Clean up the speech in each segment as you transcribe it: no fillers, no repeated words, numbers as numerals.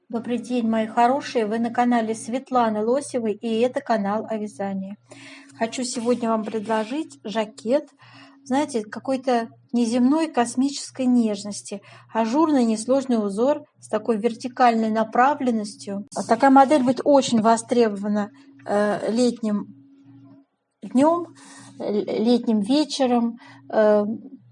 Добрый день, мои хорошие! Вы на канале Светланы Лосевой, и это канал о вязании. Хочу сегодня вам предложить жакет, знаете, какой-то неземной космической нежности. Ажурный несложный узор с такой вертикальной направленностью. Такая модель будет очень востребована летним днем, летним вечером.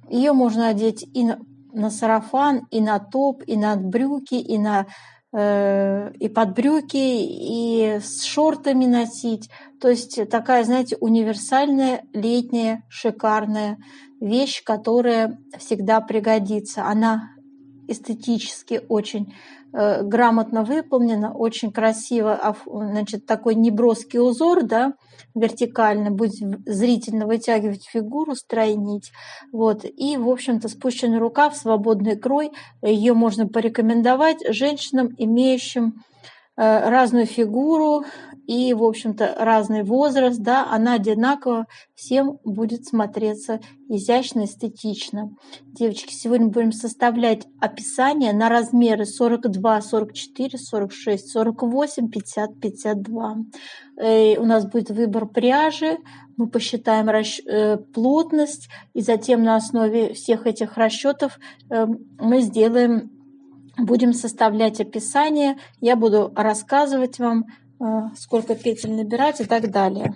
Ее можно одеть и на сарафан, и на топ, и на брюки, и под брюки, и с шортами носить. То есть такая, знаете, универсальная летняя шикарная вещь, которая всегда пригодится. Она эстетически очень грамотно выполнена, очень красиво, значит, такой неброский узор, да, вертикально, будет зрительно вытягивать фигуру, стройнить, вот, и, в общем-то, спущенный рукав, свободный крой, ее можно порекомендовать женщинам, имеющим разную фигуру и, в общем-то, разный возраст, да, она одинаково всем будет смотреться изящно, эстетично. Девочки, сегодня будем составлять описание на размеры 42, 44, 46, 48, 50, 52. У нас будет выбор пряжи, мы посчитаем плотность, и затем на основе всех этих расчетов мы будем составлять описание, я буду рассказывать вам, сколько петель набирать и так далее.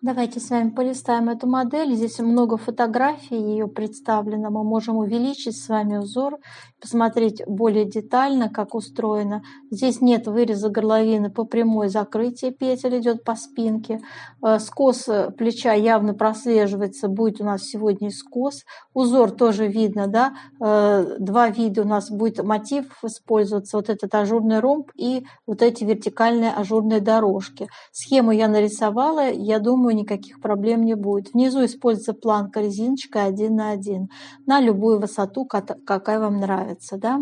Давайте с вами полистаем эту модель. Здесь много фотографий ее представлено. Мы можем увеличить с вами узор, посмотреть более детально, как устроено. Здесь нет выреза горловины по прямой, закрытие петель идет по спинке. Скос плеча явно прослеживается, будет у нас сегодня скос. Узор тоже видно, да? Два вида у нас будет мотив использоваться, вот этот ажурный ромб и вот эти вертикальные ажурные дорожки. Схему я нарисовала, я думаю, никаких проблем не будет. Внизу используется планка резиночка 1 на 1 на любую высоту, какая вам нравится, да?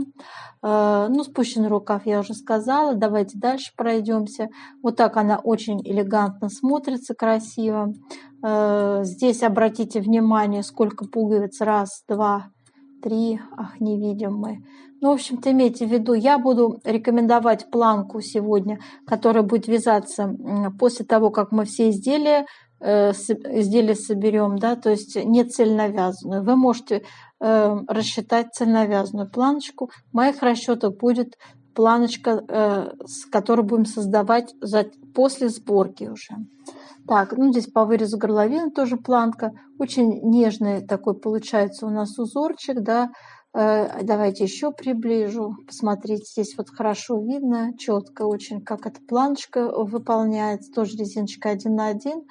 Ну, спущенный рукав я уже сказала. Давайте дальше пройдемся. Вот так она очень элегантно смотрится, красиво. Здесь обратите внимание, сколько пуговиц. Раз, два, три. Ах, не видим мы. Ну, в общем-то, имейте в виду, я буду рекомендовать планку сегодня, которая будет вязаться после того, как мы все изделия соберем, да, то есть не цельновязанную. Вы можете рассчитать цельновязанную планочку. В моих расчетах будет планочка, с которой будем создавать после сборки уже. Так, ну здесь по вырезу горловины тоже планка. Очень нежный такой получается у нас узорчик, да. Давайте еще приближу. Посмотрите, здесь вот хорошо видно, четко очень, как эта планочка выполняется. Тоже резиночка 1 на 1.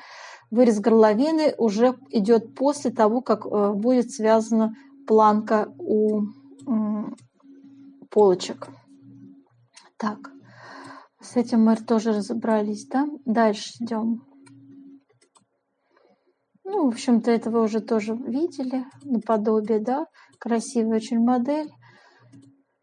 Вырез горловины уже идет после того, как будет связана планка у полочек. Так, с этим мы тоже разобрались, да? Дальше идем. Ну, в общем-то, это вы уже тоже видели, наподобие, да? Красивая очень модель.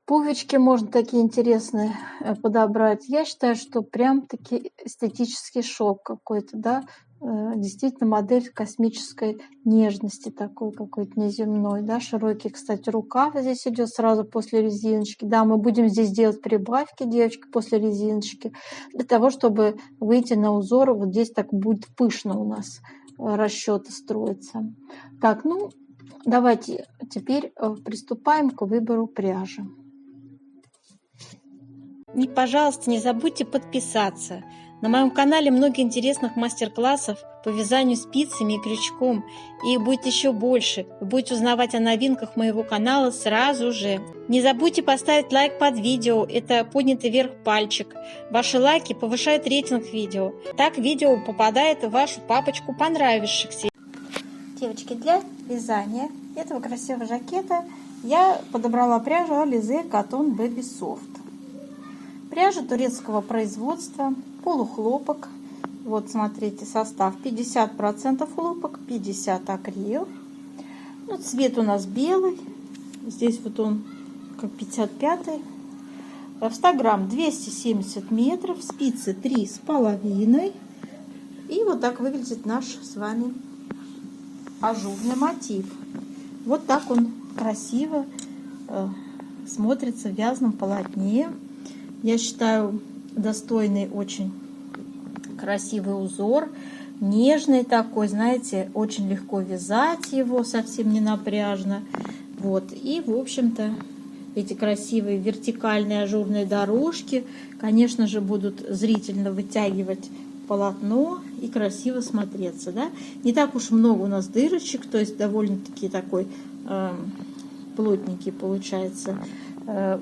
Пуговички можно такие интересные подобрать. Я считаю, что прям-таки эстетический шок какой-то, да? Действительно модель космической нежности такой какой-то неземной, да, широкий, кстати, рукав здесь идет сразу после резиночки, да, мы будем здесь делать прибавки, девочки, после резиночки, для того, чтобы выйти на узор, вот здесь так будет пышно у нас расчеты строятся. Так, ну, давайте теперь приступаем к выбору пряжи. И, пожалуйста, не забудьте подписаться. На моем канале много интересных мастер-классов по вязанию спицами и крючком. И их будет еще больше. Вы будете узнавать о новинках моего канала сразу же. Не забудьте поставить лайк под видео. Это поднятый вверх пальчик. Ваши лайки повышают рейтинг видео. Так видео попадает в вашу папочку понравившихся. Девочки, для вязания этого красивого жакета я подобрала пряжу Alize Cotton Baby Soft. Пряжа турецкого производства, полухлопок. Вот смотрите, состав 50% хлопок, 50 акрил. Ну, цвет у нас белый. Здесь вот он как 55-й. В 100 грамм 270 метров, спицы 3,5. И вот так выглядит наш с вами ажурный мотив. Вот так он красиво смотрится в вязаном полотне. Я считаю, достойный, очень красивый узор. Нежный такой, знаете, очень легко вязать его, совсем не напряжно. Вот, и, в общем-то, эти красивые вертикальные ажурные дорожки, конечно же, будут зрительно вытягивать полотно и красиво смотреться, да. Не так уж много у нас дырочек, то есть довольно-таки такой плотненький получается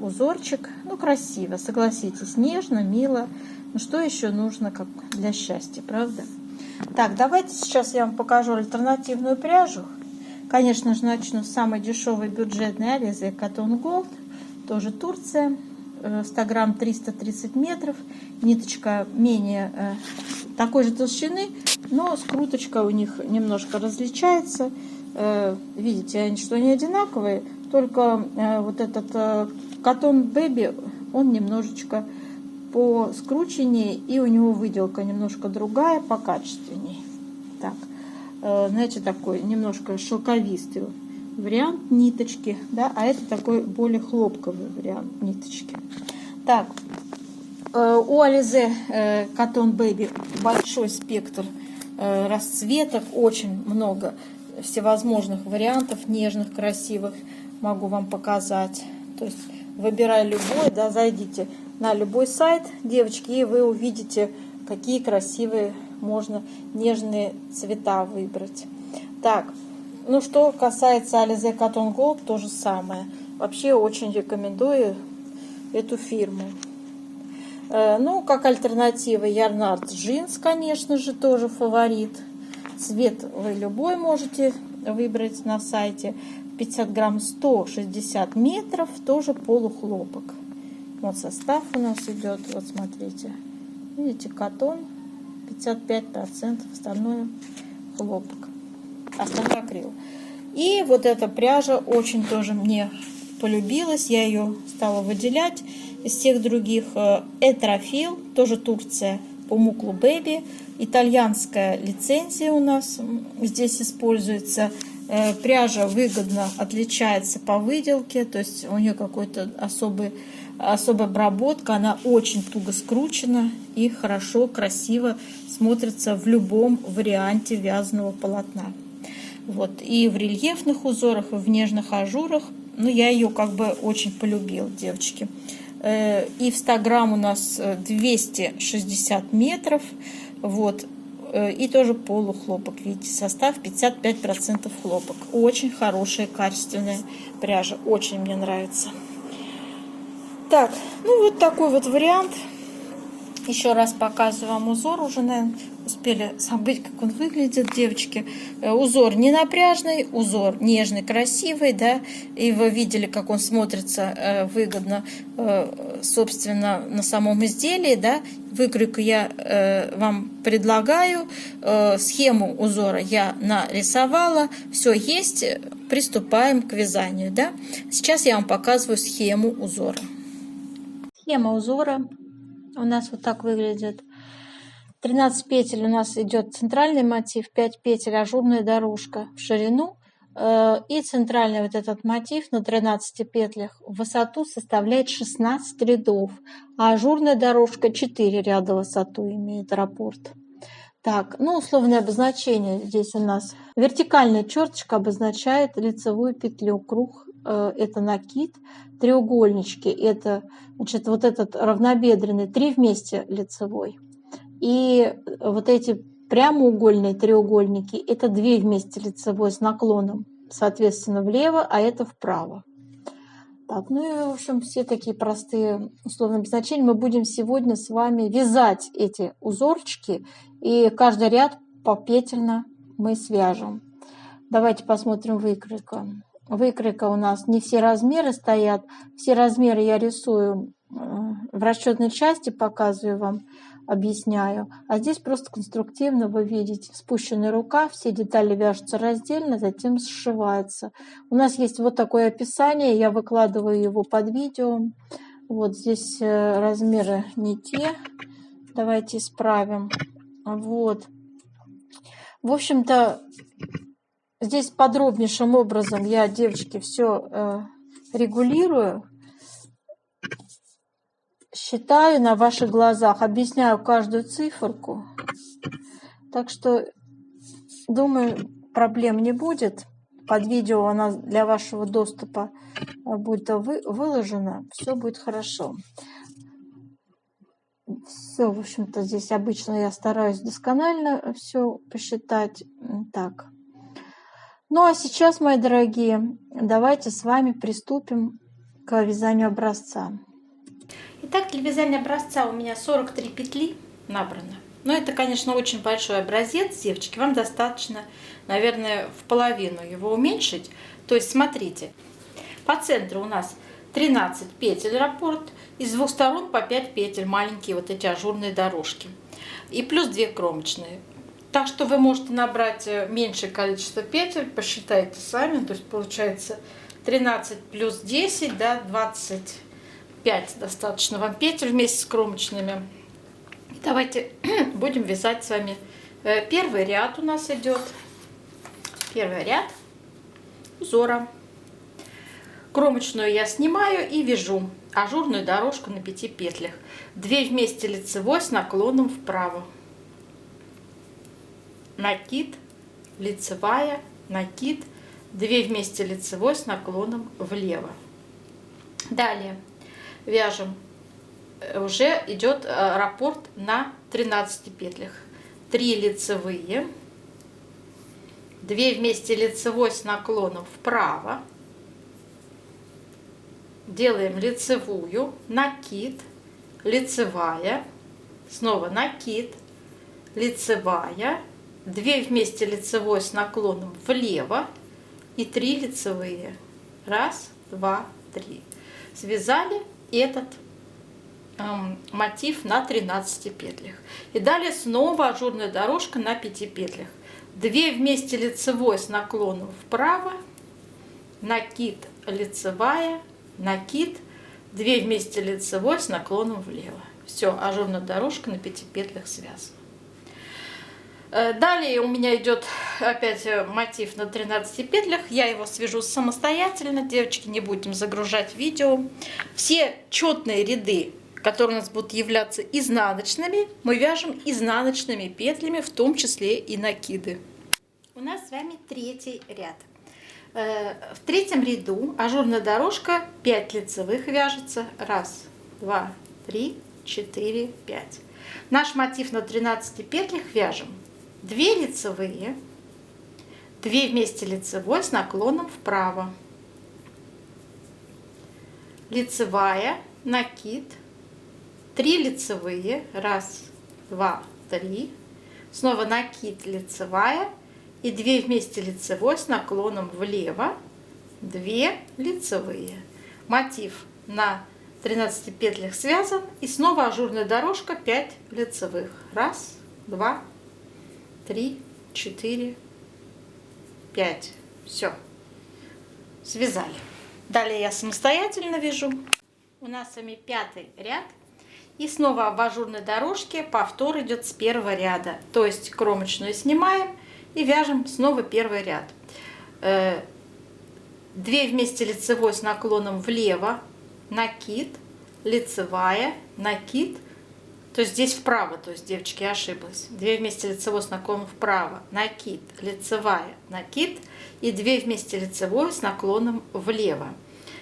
узорчик. Ну, красиво, согласитесь, нежно, мило. Ну, что еще нужно как для счастья, правда? Так, давайте сейчас я вам покажу альтернативную пряжу. Конечно же, начну с самой дешевой бюджетной Alize Cotton Gold. Тоже Турция. 100 грамм 330 метров. Ниточка менее такой же толщины, но скруточка у них немножко различается. Видите, что они одинаковые, только вот этот Cotton Baby, он немножечко по скрученнее, и у него выделка немножко другая, покачественнее. Так, знаете, такой немножко шелковистый вариант ниточки, да, а это такой более хлопковый вариант ниточки. Так, у Alize Cotton Baby большой спектр расцветок, очень много всевозможных вариантов, нежных, красивых, могу вам показать. То есть выбирай любой, да, зайдите на любой сайт, девочки, и вы увидите, какие красивые можно нежные цвета выбрать. Так, ну что касается Alize Cotton Gold, то же самое. Вообще очень рекомендую эту фирму. Ну, как альтернатива Yarnart Jeans, конечно же, тоже фаворит. Цвет вы любой можете выбрать на сайте. 50 грамм 160 метров, тоже полухлопок. Вот состав у нас идет, вот смотрите. Видите, катон 55%, остальное хлопок, остальное акрил. И вот эта пряжа очень тоже мне полюбилась, я ее стала выделять из всех других. Этрофил, тоже Турция, по Муклу Бэби. Итальянская лицензия у нас здесь используется. Пряжа выгодно отличается по выделке, то есть у нее какой-то особая обработка, она очень туго скручена и хорошо, красиво смотрится в любом варианте вязаного полотна. Вот. И в рельефных узорах, и в нежных ажурах, ну, я ее как бы очень полюбила, девочки. И в 100 грамм у нас 260 метров, вот. И тоже полухлопок, видите, состав 55% хлопок. Очень хорошая, качественная пряжа, очень мне нравится. Так, ну вот такой вот вариант. Еще раз показываю вам узор, уже, наверное, успели забыть, как он выглядит, девочки. Узор не напряжный, узор нежный, красивый, да, и вы видели, как он смотрится выгодно, собственно, на самом изделии, да. Выкройку я вам предлагаю, схему узора я нарисовала, все есть, приступаем к вязанию, да. Сейчас я вам показываю схему узора. Схема узора у нас вот так выглядит. 13 петель у нас идет центральный мотив, 5 петель ажурная дорожка в ширину, и центральный вот этот мотив на 13 петлях в высоту составляет 16 рядов, а ажурная дорожка 4 ряда в высоту имеет раппорт. Так, ну условное обозначение здесь у нас. Вертикальная черточка обозначает лицевую петлю, круг это накид, треугольнички это, значит, вот этот равнобедренный 3 вместе лицевой. И вот эти прямоугольные треугольники это 2 вместе лицевой с наклоном, соответственно, влево, а это вправо. Так, ну и, в общем, все такие простые условные обозначения. Мы будем сегодня с вами вязать эти узорчики, и каждый ряд попетельно мы свяжем. Давайте посмотрим выкройку. Выкройка у нас не все размеры стоят. Все размеры я рисую в расчетной части, показываю вам, объясняю. А здесь просто конструктивно вы видите спущенная рука, все детали вяжутся раздельно, затем сшиваются. У нас есть вот такое описание, я выкладываю его под видео. Вот здесь размеры не те. Давайте исправим. Вот. В общем-то, здесь подробнейшим образом я, девочки, все регулирую. считаю на ваших глазах, объясняю каждую циферку. Так что, думаю, проблем не будет. Под видео она для вашего доступа будет выложена. Все будет хорошо. Все, в общем-то, здесь обычно я стараюсь досконально все посчитать. Так. Ну, а сейчас, мои дорогие, давайте с вами приступим к вязанию образца. Итак, для вязания образца у меня 43 петли набрано. Но это, конечно, очень большой образец, девочки. Вам достаточно, наверное, в половину его уменьшить. То есть, смотрите, по центру у нас 13 петель раппорт, и с двух сторон по 5 петель, маленькие вот эти ажурные дорожки. И плюс 2 кромочные. Так что вы можете набрать меньшее количество петель, посчитайте сами. То есть получается 13 плюс 10, да, 25 достаточно вам петель вместе с кромочными. И давайте будем вязать с вами. Первый ряд у нас идет. Первый ряд узора. Кромочную я снимаю и вяжу ажурную дорожку на 5 петлях. 2 вместе лицевой с наклоном вправо. Накид, лицевая, накид, 2 вместе лицевой с наклоном влево. Далее вяжем, уже идет раппорт на 13 петлях. 3 лицевые, 2 вместе лицевой с наклоном вправо. Делаем лицевую, накид, лицевая, снова накид, лицевая, 2 вместе лицевой с наклоном влево и 3 лицевые. 1, 2, 3. Связали этот мотив на 13 петлях. И далее снова ажурная дорожка на 5 петлях. 2 вместе лицевой с наклоном вправо, накид, лицевая, накид, 2 вместе лицевой с наклоном влево. Все, ажурная дорожка на 5 петлях связана. Далее у меня идет опять мотив на 13 петлях. Я его свяжу самостоятельно. Девочки, не будем загружать видео. Все четные ряды, которые у нас будут являться изнаночными, мы вяжем изнаночными петлями, в том числе и накиды. У нас с вами третий ряд. В третьем ряду ажурная дорожка 5 лицевых вяжется. 1, 2, 3, 4, 5. Наш мотив на 13 петлях вяжем 2 лицевые, 2 вместе лицевой с наклоном вправо, лицевая, накид, 3 лицевые, 1, 2, 3, снова накид, лицевая и 2 вместе лицевой с наклоном влево, 2 лицевые. Мотив на 13 петлях связан, и снова ажурная дорожка 5 лицевых. 1, 2, 3, 4, 5. Все. Связали. Далее я самостоятельно вяжу. У нас с вами 5-й ряд. И снова в ажурной дорожке повтор идет с первого ряда. То есть кромочную снимаем и вяжем снова первый ряд. 2 вместе лицевой с наклоном влево, накид, лицевая, накид. То есть здесь вправо, то есть, девочки, я ошиблась. 2 вместе лицевой с наклоном вправо, накид, лицевая, накид. И 2 вместе лицевой с наклоном влево.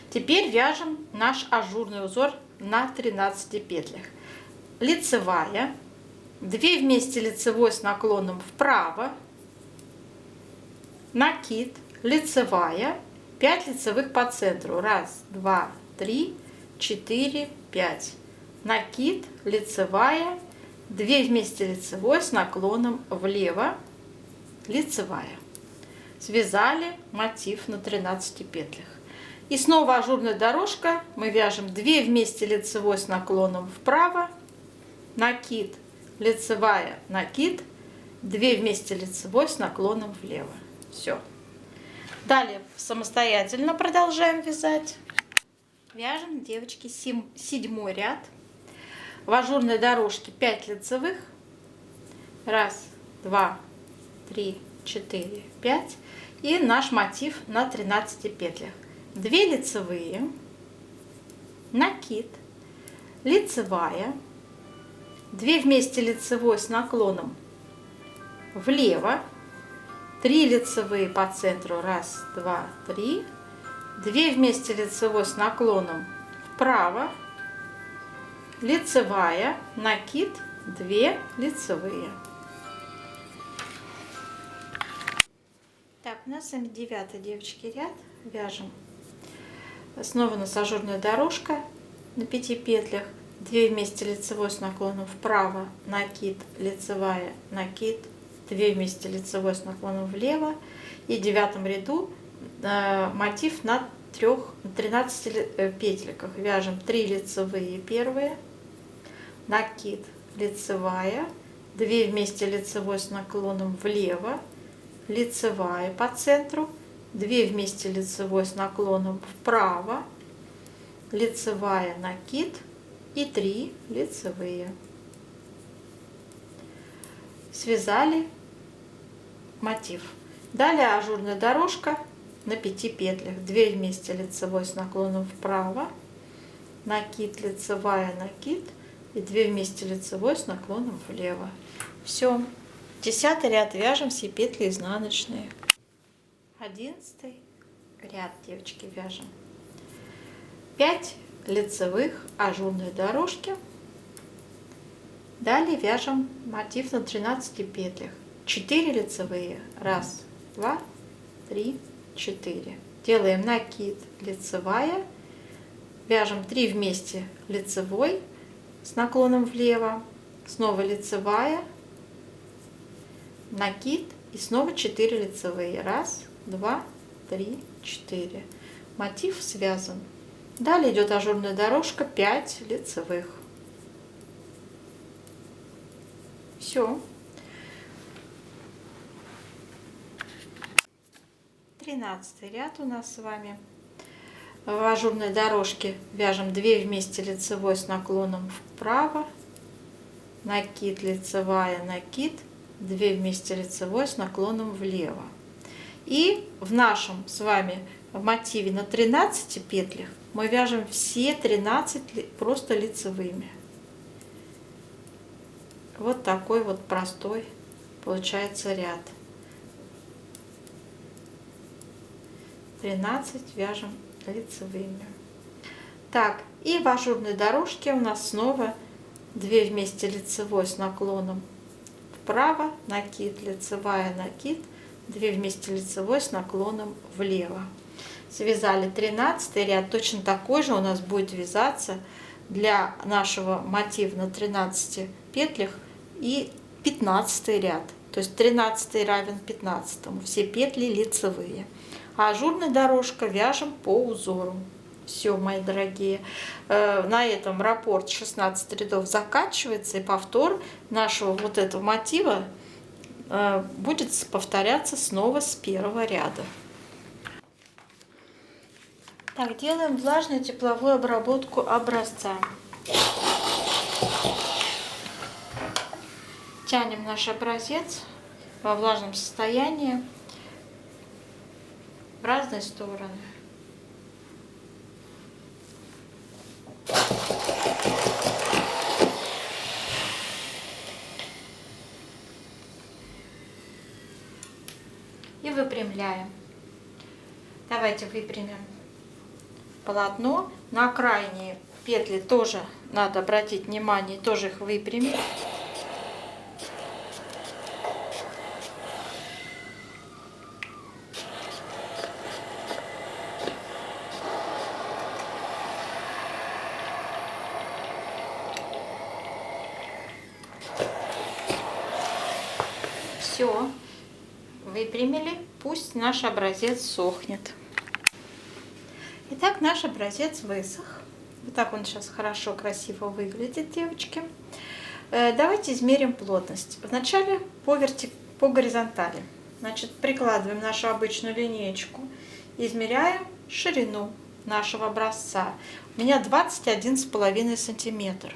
Теперь вяжем наш ажурный узор на 13 петлях. Лицевая, 2 вместе лицевой с наклоном вправо, накид, лицевая, 5 лицевых по центру. 1, 2, 3, 4, 5. Накид, лицевая, 2 вместе лицевой с наклоном влево, лицевая. Связали мотив на 13 петлях. И снова ажурная дорожка. Мы вяжем 2 вместе лицевой с наклоном вправо, накид, лицевая, накид, 2 вместе лицевой с наклоном влево. Все. Далее самостоятельно продолжаем вязать. Вяжем, девочки, 7-й ряд. В ажурной дорожке 5 лицевых. 1, 2, 3, 4, 5. И наш мотив на 13 петлях. 2 лицевые, накид, лицевая, 2 вместе лицевой с наклоном влево, 3 лицевые по центру, 1, 2, 3, 2 вместе лицевой с наклоном вправо, лицевая, накид, 2 лицевые. Так, у нас с вами 9, девочки, ряд. Вяжем. Снова у нас ажурная дорожка на 5 петлях, 2 вместе лицевой с наклоном вправо, накид, лицевая, накид, 2 вместе лицевой с наклоном влево, и в 9 ряду мотив на 13 петельках. Вяжем 3 лицевые первые, накид, лицевая, 2 вместе лицевой с наклоном влево, лицевая по центру, 2 вместе лицевой с наклоном вправо, лицевая, накид и 3 лицевые. Связали мотив. Далее ажурная дорожка на 5 петлях, 2 вместе лицевой с наклоном вправо, накид, лицевая, накид и 2 вместе лицевой с наклоном влево. Все. 10 ряд вяжем все петли изнаночные. 11 ряд, девочки, вяжем 5 лицевых ажурной дорожки. Далее вяжем мотив на 13 петлях, 4 лицевые, 1, 2, 3, 4. Делаем накид, лицевая, вяжем 3 вместе лицевой с наклоном влево, снова лицевая, накид и снова 4 лицевые, 1, 2, 3, 4. Мотив связан. Далее идет ажурная дорожка, 5 лицевых. Все. 13 ряд у нас с вами. В ажурной дорожке вяжем 2 вместе лицевой с наклоном вправо, накид, лицевая, накид, 2 вместе лицевой с наклоном влево. И в нашем с вами мотиве на 13 петлях мы вяжем все 13 просто лицевыми. Вот такой вот простой получается ряд. 13 вяжем лицевыми. Так, и в ажурной дорожке у нас снова 2 вместе лицевой с наклоном вправо, накид, лицевая, накид, 2 вместе лицевой с наклоном влево. Связали 13 ряд, точно такой же у нас будет вязаться для нашего мотива на 13 петлях и 15 ряд. То есть 13 равен 15, все петли лицевые. А ажурная дорожка вяжем по узору. Все, мои дорогие, на этом раппорт 16 рядов заканчивается, и повтор нашего вот этого мотива будет повторяться снова с первого ряда. Так, делаем влажную тепловую обработку образца. Тянем наш образец во влажном состоянии в разные стороны. И выпрямляем. Давайте выпрямим полотно. На крайние петли тоже надо обратить внимание, тоже их выпрямить. Все, выпрямили, пусть наш образец сохнет. Итак, наш образец высох. Вот так он сейчас хорошо, красиво выглядит, девочки. Давайте измерим плотность. Вначале по горизонтали. Значит, прикладываем нашу обычную линеечку, измеряем ширину нашего образца. У меня 21,5 сантиметр.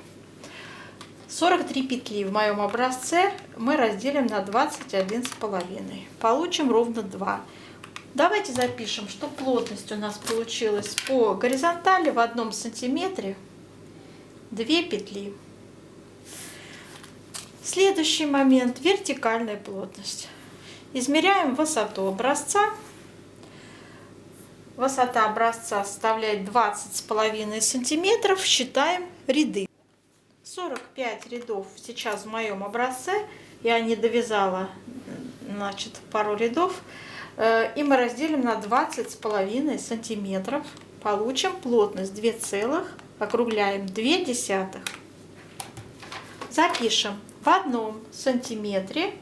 43 петли в моем образце мы разделим на 21,5. Получим ровно 2. Давайте запишем, что плотность у нас получилась по горизонтали в 1 сантиметре 2 петли. Следующий момент — вертикальная плотность. Измеряем высоту образца. Высота образца составляет 20,5 сантиметров. Считаем ряды. 45 рядов сейчас в моем образце. Я не довязала, значит, пару рядов. И мы разделим на 20,5 сантиметров. Получим плотность 2 целых, округляем 0,2. Запишем: в 1 сантиметре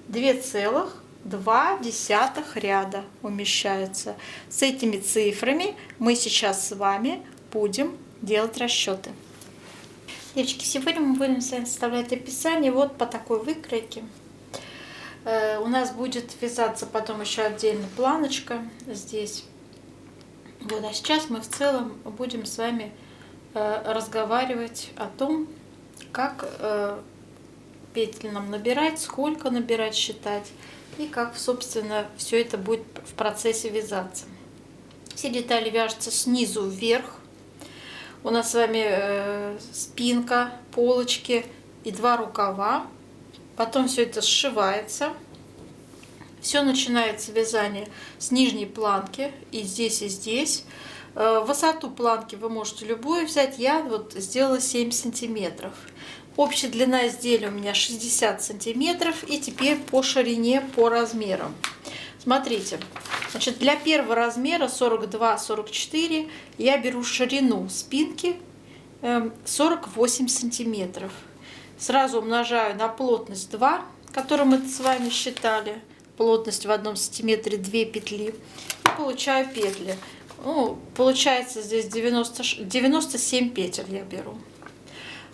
2,2 ряда умещается. С этими цифрами мы сейчас с вами будем делать расчеты. Девочки, сегодня мы будем с вами составлять описание вот по такой выкройке. У нас будет вязаться потом еще отдельно планочка здесь. Вот, а сейчас мы в целом будем с вами разговаривать о том, как петли нам набирать, сколько набирать, считать, и как, собственно, все это будет в процессе вязаться. Все детали вяжутся снизу вверх. У нас с вами спинка, полочки и 2 рукава. Потом все это сшивается. Все начинается вязание с нижней планки и здесь, и здесь. Высоту планки вы можете любую взять. Я вот сделала 7 сантиметров. Общая длина изделия у меня 60 сантиметров. И теперь по ширине, по размерам. Смотрите, значит, для первого размера 42-44 я беру ширину спинки 48 сантиметров. Сразу умножаю на плотность 2, которую мы с вами считали. Плотность в 1 сантиметре 2 петли. И получаю петли. Ну, получается здесь 97 петель я беру.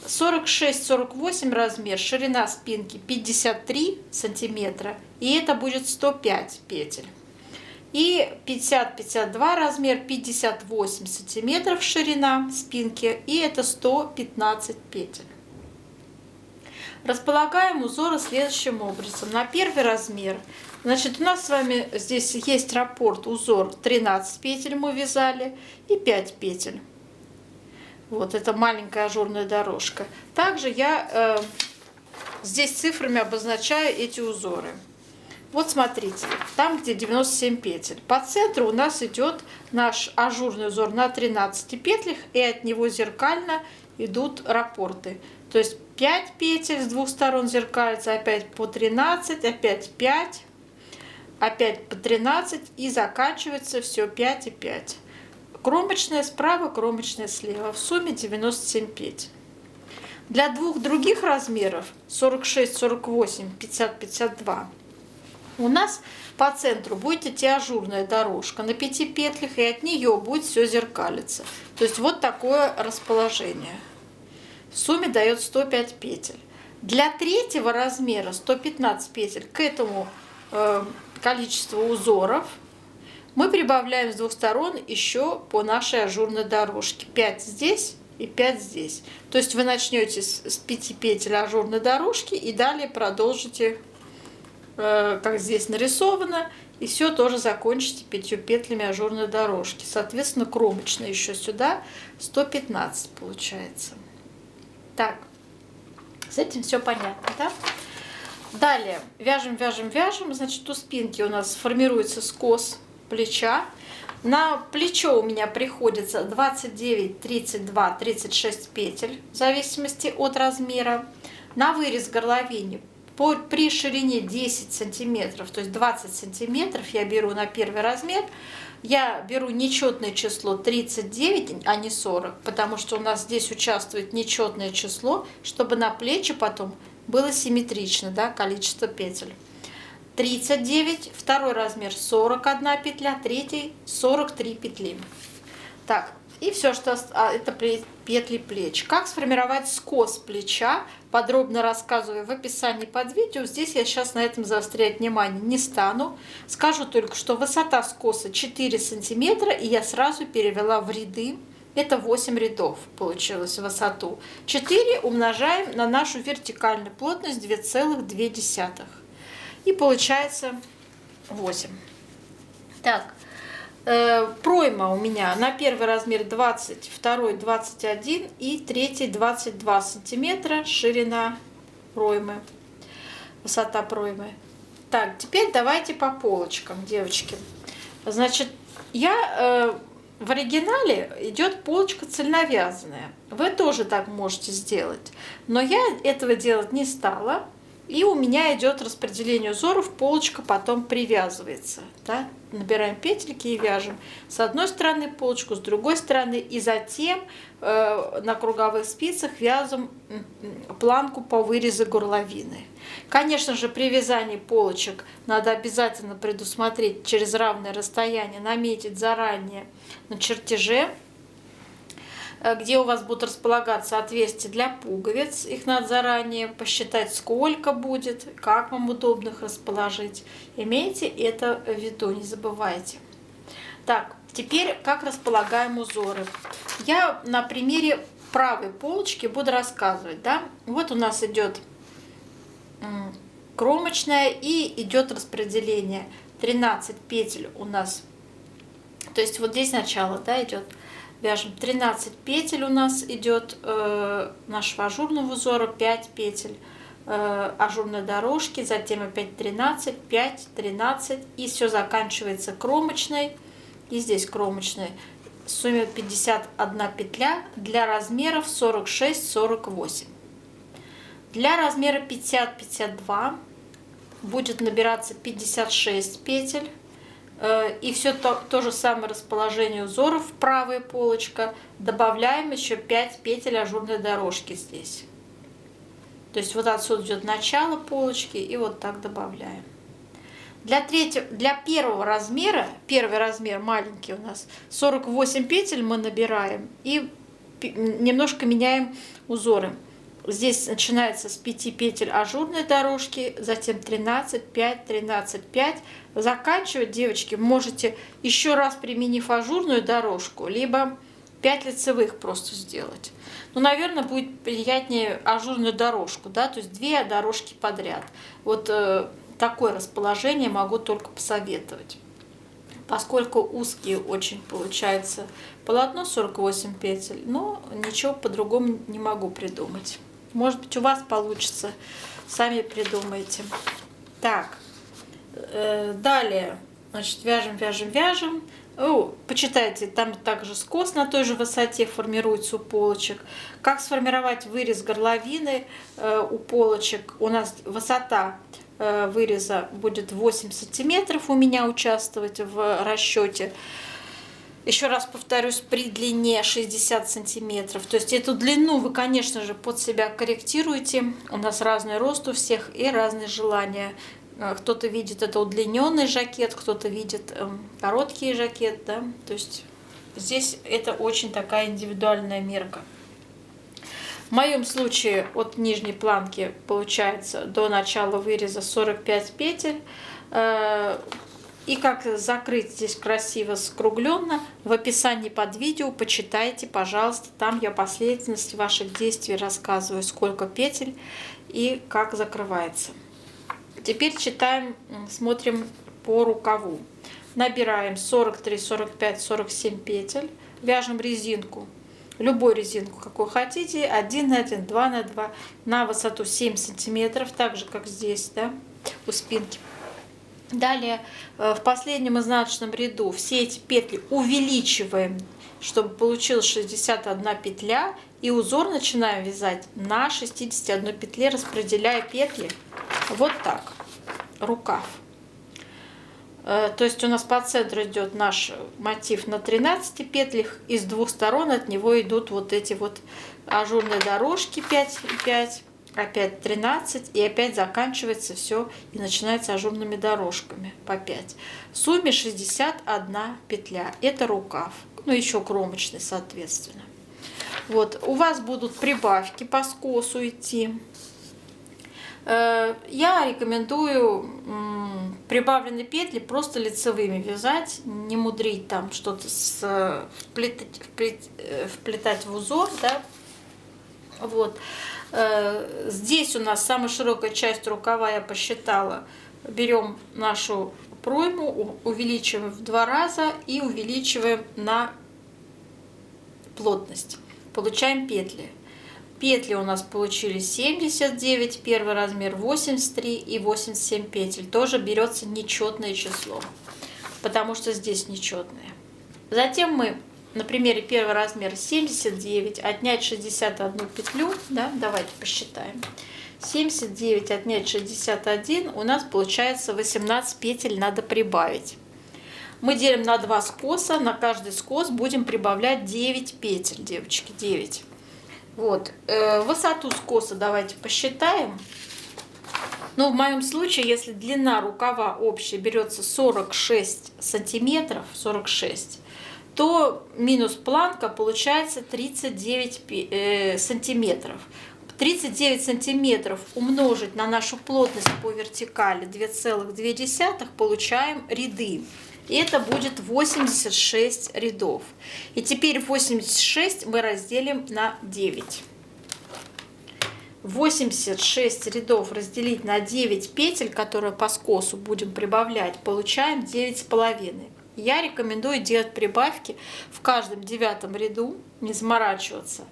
46-48 размер, ширина спинки 53 сантиметра. И это будет 105 петель. И 50-52 размер, 58 сантиметров ширина спинки. И это 115 петель. Располагаем узоры следующим образом. На первый размер, значит, у нас с вами здесь есть раппорт, узор 13 петель мы вязали и 5 петель. Вот это маленькая ажурная дорожка. Также я здесь цифрами обозначаю эти узоры. Вот смотрите, там где 97 петель. По центру у нас идет наш ажурный узор на 13 петлях, и от него зеркально идут раппорты. То есть 5 петель с двух сторон зеркалится, опять по 13, опять 5, опять по 13, и заканчивается все 5 и 5. Кромочная справа, кромочная слева. В сумме 97 петель. Для двух других размеров 46, 48, 50, 52 у нас по центру будет идти ажурная дорожка на 5 петлях, и от нее будет все зеркалиться. То есть вот такое расположение. В сумме дает 105 петель. Для третьего размера 115 петель к этому количеству узоров мы прибавляем с двух сторон еще по нашей ажурной дорожке. 5 здесь и 5 здесь. То есть вы начнете с 5 петель ажурной дорожки и далее продолжите, как здесь нарисовано, и все тоже закончите 5 петлями ажурной дорожки. Соответственно, кромочно еще сюда 115 получается. Так, с этим все понятно, да? Далее вяжем, вяжем, вяжем. Значит, у спинки у нас формируется скос плеча. На плечо у меня приходится 29, 32, 36 петель, в зависимости от размера. На вырез горловины при ширине 10 сантиметров, то есть 20 сантиметров я беру на первый размер. Я беру нечетное число 39, а не 40, потому что у нас здесь участвует нечетное число, чтобы на плечи потом было симметрично, да, количество петель. 39, второй размер 41 петля, третий 43 петли. Так, и все, что это петли плеч. Как сформировать скос плеча, подробно рассказываю в описании под видео. Здесь я сейчас на этом заострять внимание не стану. Скажу только, что высота скоса 4 сантиметра, и я сразу перевела в ряды. Это 8 рядов получилось в высоту. 4 умножаем на нашу вертикальную плотность 2,2. И получается 8. Так, Пройма у меня на первый размер 20, второй 21 и третий 22 сантиметра ширина проймы, высота проймы. Так, теперь давайте по полочкам, девочки. Значит, в оригинале идет полочка цельновязанная. Вы тоже так можете сделать. Но я этого делать не стала. И у меня идет распределение узоров, полочка потом привязывается. Да? Набираем петельки и вяжем с одной стороны полочку, с другой стороны. И затем на круговых спицах вяжем планку по вырезу горловины. Конечно же, при вязании полочек надо обязательно предусмотреть через равное расстояние, наметить заранее на чертеже, где у вас будут располагаться отверстия для пуговиц. Их надо заранее посчитать, сколько будет, как вам удобно их расположить. Имейте это в виду, не забывайте. Так, теперь как располагаем узоры. Я на примере правой полочки буду рассказывать. Да? Вот у нас идет кромочная и идет распределение. 13 петель у нас. То есть вот здесь начало, да, идет. Вяжем 13 петель у нас идет нашего ажурного узора, 5 петель ажурной дорожки, затем опять 13, 5, 13 и все заканчивается кромочной. И здесь кромочной. В сумме 51 петля для размеров 46-48. Для размера 50-52 будет набираться 56 петель. И все то же самое расположение узоров, правая полочка. Добавляем еще 5 петель ажурной дорожки здесь. То есть вот отсюда идет начало полочки и вот так добавляем. Для первого размера, первый размер маленький у нас, 48 петель мы набираем и немножко меняем узоры. Здесь начинается с 5 петель ажурной дорожки, затем 13, 5, 13, 5. Заканчивать, девочки, можете еще раз, применив ажурную дорожку, либо 5 лицевых просто сделать. Ну, наверное, будет приятнее ажурную дорожку, да, то есть 2 дорожки подряд. Вот такое расположение могу только посоветовать. Поскольку узкие очень получается полотно, 48 петель, но ничего по-другому не могу придумать. Может быть, у вас получится, сами придумайте. Так, далее, значит, вяжем, вяжем, вяжем. Почитайте, там также скос на той же высоте формируется у полочек. Как сформировать вырез горловины у полочек? У нас высота выреза будет 8 сантиметров у меня участвовать в расчете. Еще раз повторюсь, при длине 60 сантиметров. То есть эту длину вы, конечно же, под себя корректируете. У нас разный рост у всех и разные желания. Кто-то видит это удлиненный жакет, кто-то видит короткий жакет. Да? То есть здесь это очень такая индивидуальная мерка. В моем случае от нижней планки получается до начала выреза 45 петель. И как закрыть здесь красиво скругленно, в описании под видео почитайте, пожалуйста. Там я последовательность ваших действий рассказываю, сколько петель и как закрывается. Теперь читаем, смотрим по рукаву. Набираем 43, 45, 47 петель, вяжем резинку. Любую резинку, какую хотите, 1 на 1, 2 на 2, на высоту 7 сантиметров, так же, как здесь, да, у спинки. Далее в последнем изнаночном ряду все эти петли увеличиваем, чтобы получилось 61 петля. И узор начинаем вязать на 61 петле, распределяя петли вот так, рукав. То есть у нас по центру идет наш мотив на 13 петлях, и с двух сторон от него идут вот эти вот ажурные дорожки 5 и 5. Опять 13, и опять заканчивается все и начинается ажурными дорожками по 5. В сумме 61 петля. Это рукав. Ну, еще кромочный, соответственно. Вот. У вас будут прибавки по скосу идти. Я рекомендую прибавленные петли просто лицевыми вязать, не мудрить там что-то вплетать в узор, да. Вот. Здесь у нас самая широкая часть рукава, я посчитала. Берем нашу пройму, увеличиваем в 2 раза и увеличиваем на плотность. Получаем петли. Петли у нас получились 79, первый размер 83 и 87 петель. Тоже берется нечетное число, потому что здесь нечетное. Затем мы на примере первого размера 79 отнять 61 петлю. Да, давайте посчитаем. 79 отнять 61, у нас получается 18 петель надо прибавить. Мы делим на 2 скоса, на каждый скос будем прибавлять 9 петель, девочки, 9. Вот, высоту скоса давайте посчитаем. Но в моем случае, если длина рукава общая берется 46 сантиметров, 46, то минус планка получается 39 сантиметров. 39 сантиметров умножить на нашу плотность по вертикали 2,2, получаем ряды. И это будет 86 рядов. И теперь 86 мы разделим на 9. 86 рядов разделить на 9 петель, которые по скосу будем прибавлять, получаем 9,5. Я рекомендую делать прибавки в каждом 9 ряду, не заморачиваться.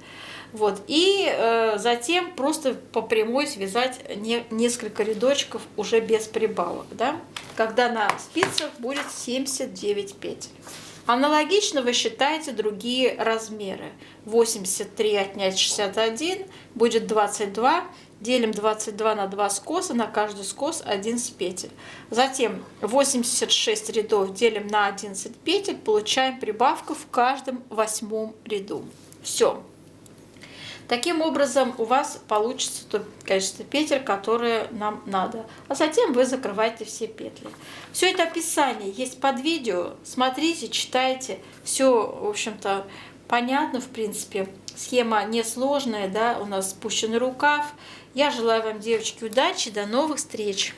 Вот. И затем просто по прямой связать несколько рядочков уже без прибавок, да? Когда на спицах будет 79 петель. Аналогично вы считаете другие размеры. 83 отнять 61 будет 22. Делим 22 на 2 скоса, на каждый скос 11 петель. Затем 86 рядов делим на 11 петель, получаем прибавку в каждом 8 ряду. Все. Таким образом у вас получится то количество петель, которые нам надо. А затем вы закрываете все петли. Все это описание есть под видео. Смотрите, читайте. Все, в общем-то, понятно, в принципе. Схема несложная, да, у нас спущенный рукав. Я желаю вам, девочки, удачи, до новых встреч!